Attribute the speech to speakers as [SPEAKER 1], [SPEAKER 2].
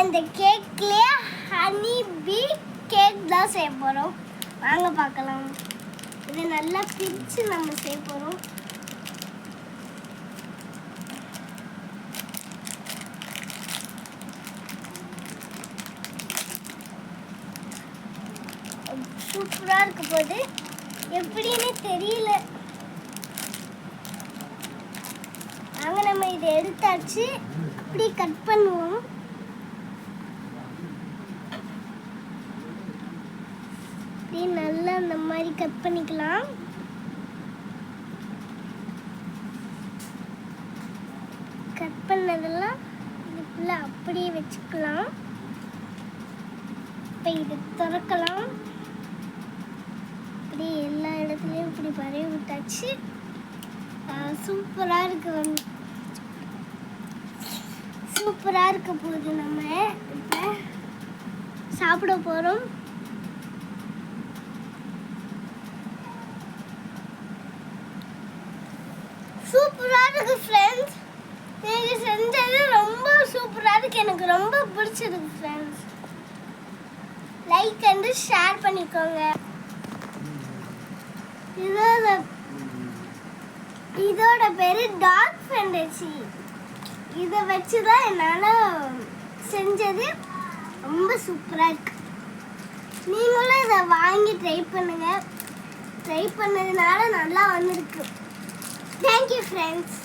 [SPEAKER 1] இந்த கேக்லயே ஹனி பீ கேக் தான் செய்ய போறோம். வாங்க பார்க்கலாம். இதை நல்லா பிரிச்சு நம்ம செய்ய போறோம். சூப்பரா இருக்க போது எப்படின்னு தெரியல. நாங்க நம்ம இதை எடுத்தாச்சு. இப்படி கட் பண்ணுவோம். இப்படி நல்லா அந்த மாதிரி கட் பண்ணிக்கலாம். கட் பண்ணதெல்லாம் இதுக்குள்ள அப்படியே வச்சுக்கலாம். இப்போ இது திறக்கலாம். இப்படி எல்லா இடத்துலையும் இப்படி பரவி விட்டாச்சு. சூப்பராக இருக்கு. சூப்பராக இருக்க போகுது. நம்ம இப்போ சாப்பிட போகிறோம். சூப்பராக இருக்கு ஃப்ரெண்ட்ஸ். நீங்கள் செஞ்சது ரொம்ப சூப்பராக இருக்கு. எனக்கு ரொம்ப பிடிச்சிருக்கு ஃப்ரெண்ட்ஸ். லைக் அண்ட் ஷேர் பண்ணிக்கோங்க. இதோட பேரு டார்க் ஃபேண்டசி. இதை வச்சு தான் என்னால் செஞ்சது. ரொம்ப சூப்பராக இருக்கு. நீங்களும் இதை வாங்கி ட்ரை பண்ணுங்க. ட்ரை பண்ணதுனால நல்லா வந்திருக்கு. Thank you friends.